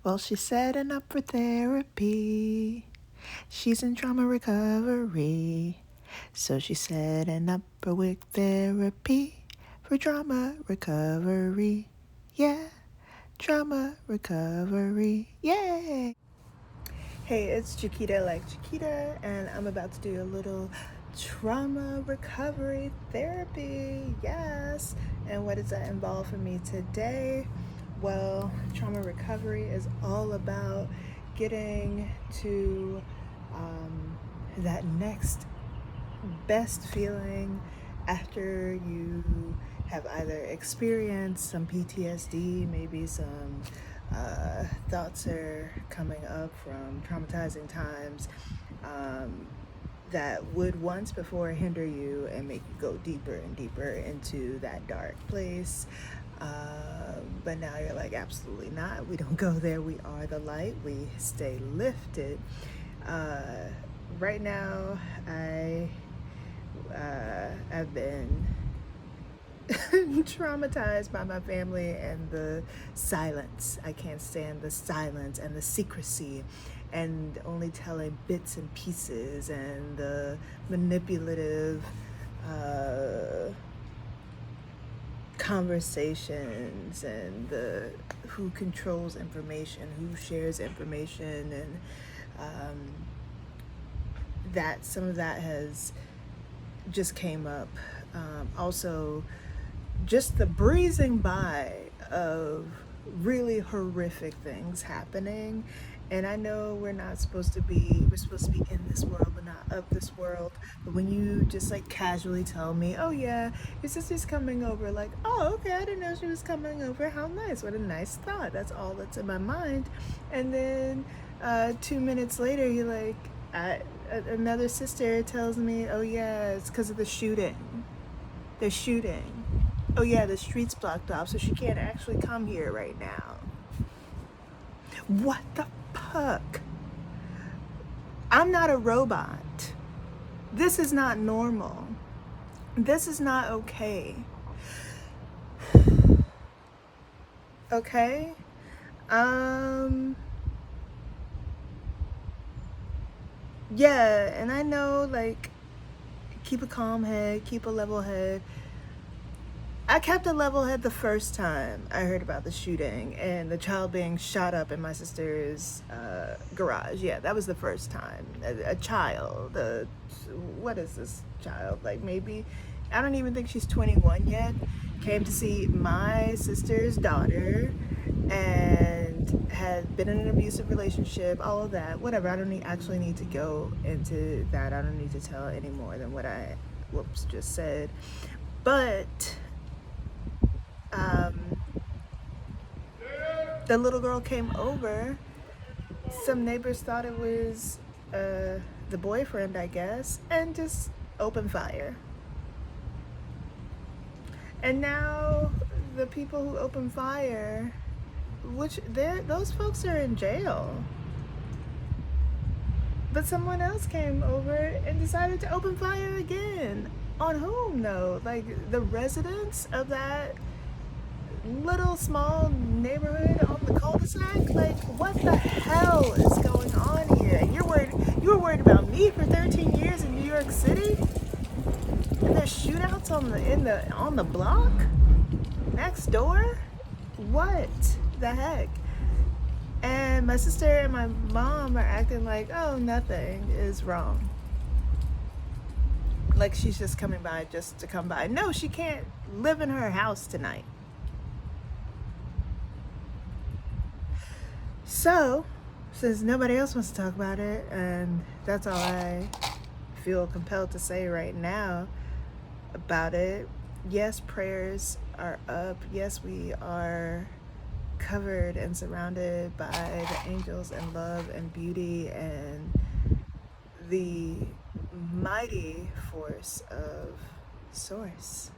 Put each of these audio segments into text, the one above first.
Well, she's setting up for therapy. She's in trauma recovery. So she's setting up for WIC therapy for trauma recovery. Yeah, trauma recovery. Yay! Hey, it's Chiquita like Chiquita, and I'm about to do a little trauma recovery therapy. Yes. And what does that involve for me today? Well, trauma recovery is all about getting to that next best feeling after you have either experienced some PTSD, maybe some thoughts are coming up from traumatizing times that would once before hinder you and make you go deeper and deeper into that dark place. But now you're like, absolutely not. We don't go there. We are the light. We stay lifted. Right now, I've been traumatized by my family and the silence. I can't stand the silence and the secrecy and only telling bits and pieces and the manipulative conversations and the who controls information, who shares information, and that some of that has just came up. Also, just the breezing by of really horrific things happening. And I know we're supposed to be in this world but not of this world. But when you just like casually tell me, oh yeah, your sister's coming over, like, oh okay, I didn't know she was coming over, how nice, what a nice thought, that's all that's in my mind. And then 2 minutes later you're like, another sister tells me, oh yeah, it's because of the shooting. They're shooting. Oh yeah, the street's blocked off, so she can't actually come here right now. What the fuck? I'm not a robot. This is not normal. This is not okay. Okay? Yeah, and I know, like, keep a calm head, keep a level head. I kept a level head the first time I heard about the shooting and the child being shot up in my sister's garage. Yeah, that was the first time. A child. What is this child? Like maybe, I don't even think she's 21 yet. Came to see my sister's daughter and had been in an abusive relationship, all of that. Whatever, I don't actually need to go into that. I don't need to tell any more than what I, just said. But the little girl came over. Some neighbors thought it was the boyfriend, I guess, and just opened fire. And now the people who opened fire, those folks are in jail. But someone else came over and decided to open fire again. On whom though? Like the residents of that little small neighborhood on the cul-de-sac? Like what the hell is going on here? You were worried about me for 13 years in New York City? And there's shootouts on the block? Next door? What the heck? And my sister and my mom are acting like, oh, nothing is wrong. Like she's just coming by just to come by. No, she can't live in her house tonight. So, since nobody else wants to talk about it, and that's all I feel compelled to say right now about it, yes, prayers are up. Yes, we are covered and surrounded by the angels and love and beauty and the mighty force of Source.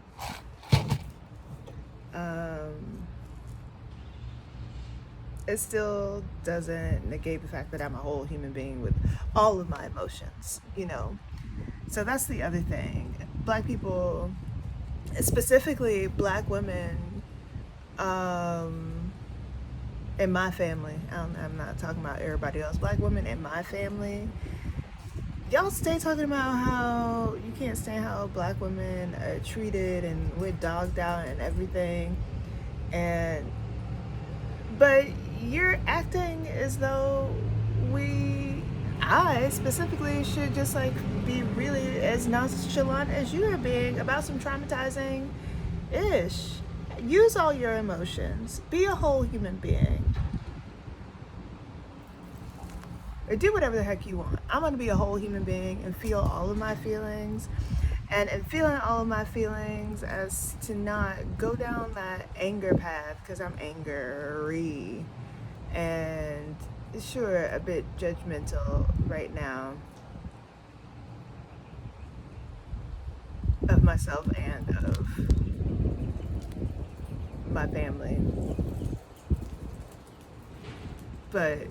It still doesn't negate the fact that I'm a whole human being with all of my emotions, you know. So that's the other thing. Black people, specifically Black women, in my family, I'm not talking about everybody else, black women in my family, y'all stay talking about how you can't stand how black women are treated and we're dogged out and everything. And but you're acting as though I specifically should just like be really as nonchalant as you are being about some traumatizing ish. Use all your emotions. Be a whole human being. Or do whatever the heck you want. I'm going to be a whole human being and feel all of my feelings. And in feeling all of my feelings as to not go down that anger path because I'm angry and sure a bit judgmental right now of myself and of my family. But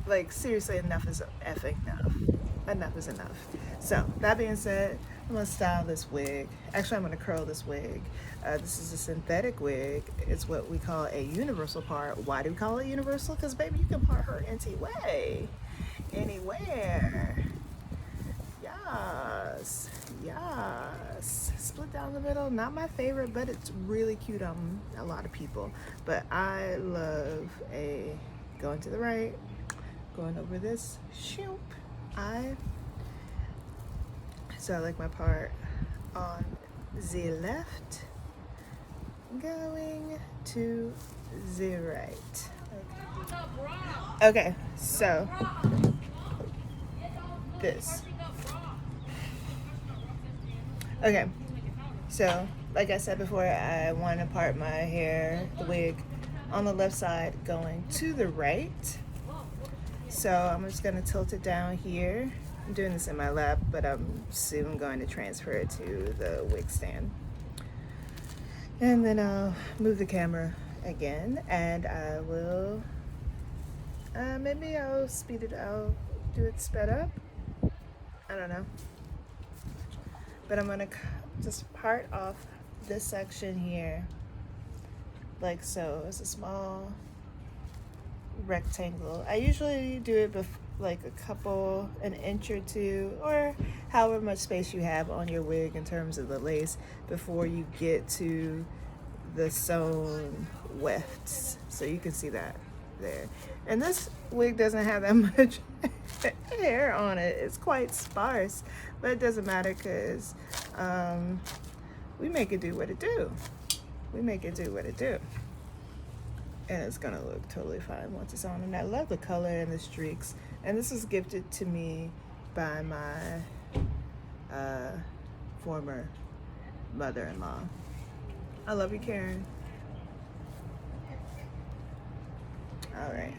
like seriously, enough is effing enough. Enough is enough. So that being said, I'm gonna style this wig. Actually, I'm gonna curl this wig. This is a synthetic wig. It's what we call a universal part. Why do we call it universal? Because baby, you can part her any way, anywhere. Yes, yes. Split down the middle. Not my favorite, but it's really cute on a lot of people. But I love a going to the right, going over this shoop. So I like my part on the left, going to the right. Okay, so this. Okay, so like I said before, I want to part my hair, the wig, on the left side going to the right. So I'm just going to tilt it down here. I'm doing this in my lap, but I'm soon going to transfer it to the wig stand. And then I'll move the camera again, and I will, maybe I'll speed it out, do it sped up. I don't know. But I'm going to just part off this section here, like so. It's a small rectangle. I usually do it like an inch or two, or however much space you have on your wig in terms of the lace before you get to the sewn wefts. So you can see that there. And this wig doesn't have that much hair on it. It's quite sparse, but it doesn't matter because we make it do what it do. We make it do what it do. And it's gonna look totally fine once it's on. And I love the color and the streaks. And this was gifted to me by my former mother-in-law. I love you, Karen. All right.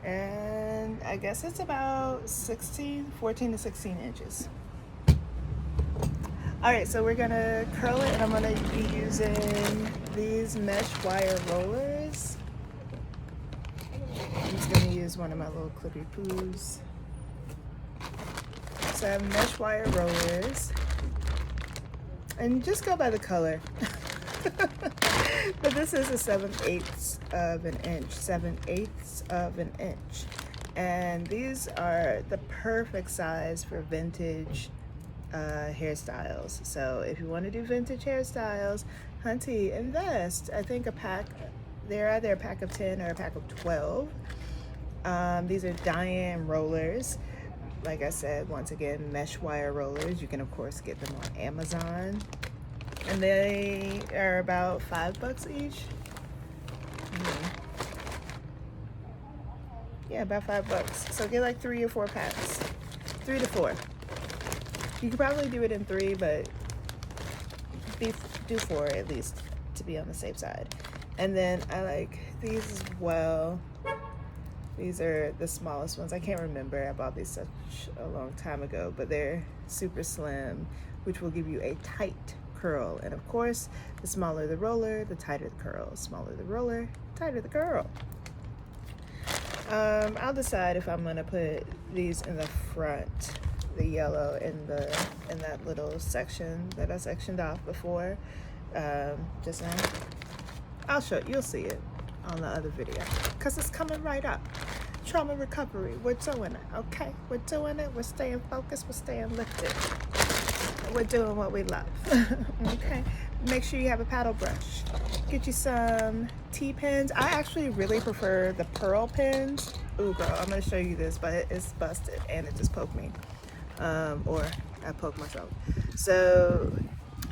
And I guess it's about 14 to 16 inches. All right, so we're gonna curl it, and I'm gonna be using these mesh wire rollers. I'm just gonna use one of my little clippy poos. So I have mesh wire rollers, and just go by the color. But this is a 7/8 of an inch, 7/8 of an inch. And these are the perfect size for vintage hairstyles. So if you want to do vintage hairstyles, hunty, invest. I think they're either a pack of 10 or a pack of 12. These are Diane rollers. Like I said, once again, mesh wire rollers. You can of course get them on Amazon. And they are about $5 each. Yeah, about $5. So get like 3 or 4 packs. 3 to 4. You could probably do it in 3, but do 4 at least to be on the safe side. And then I like these as well. These are the smallest ones. I can't remember. I bought these such a long time ago, but they're super slim, which will give you a tight curl. And of course, the smaller the roller, the tighter the curl. Smaller the roller, tighter the curl. I'll decide if I'm gonna put these in the front, the yellow in that little section that I sectioned off before, just now. You'll see it on the other video because it's coming right up. Trauma recovery, we're doing it, okay? We're doing it, we're staying focused, we're staying lifted. We're doing what we love, okay? Make sure you have a paddle brush. Get you some T-pins. I actually really prefer the pearl pins. Ooh, girl, I'm gonna show you this, but it's busted and it just poked me. Or I poked myself. So,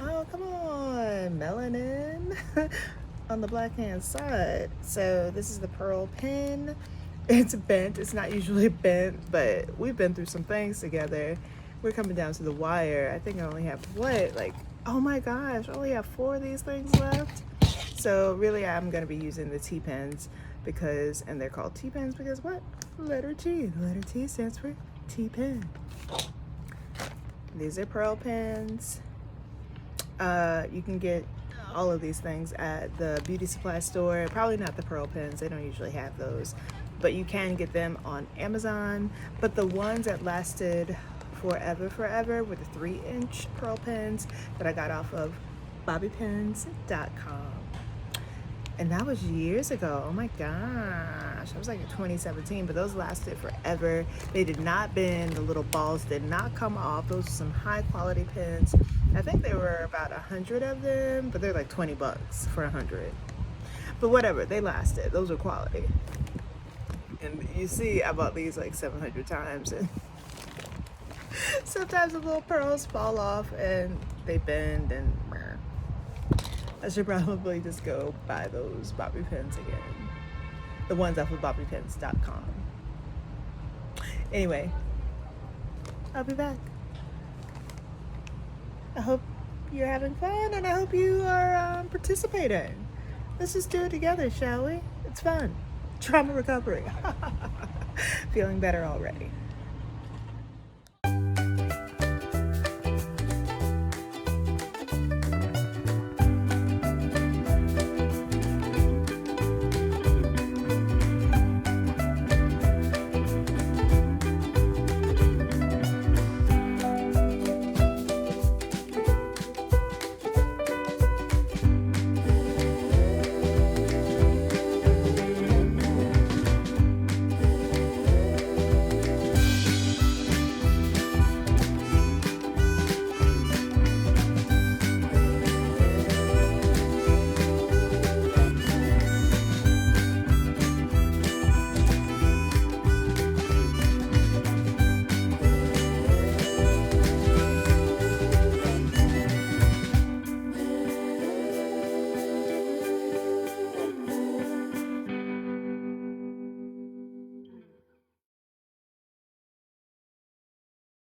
oh, come on, melanin on the black hand side. So this is the pearl pin. It's bent. It's not usually bent, but we've been through some things together. We're coming down to the wire. I think I only have what, like, oh my gosh, I only have 4 of these things left. So really I'm gonna be using the T-pins because, and they're called T-pins because what? Letter T. Letter T stands for T-pin. These are pearl pins. You can get all of these things at the beauty supply store. Probably not the pearl pins. They don't usually have those. But you can get them on Amazon. But the ones that lasted forever were the 3-inch pearl pins that I got off of BobbyPins.com. And that was years ago. Oh my gosh. I was like in 2017, but those lasted forever. They did not bend. The little balls did not come off. Those are some high quality pins. I think there were about 100 of them, but they're like 20 bucks for 100. But whatever, they lasted. Those are quality. And you see, I bought these like 700 times, and sometimes the little pearls fall off and they bend, and I should probably just go buy those bobby pins again. The ones off of BobbyPins.com. Anyway, I'll be back. I hope you're having fun, and I hope you are participating. Let's just do it together, shall we? It's fun. Trauma recovery. Feeling better already.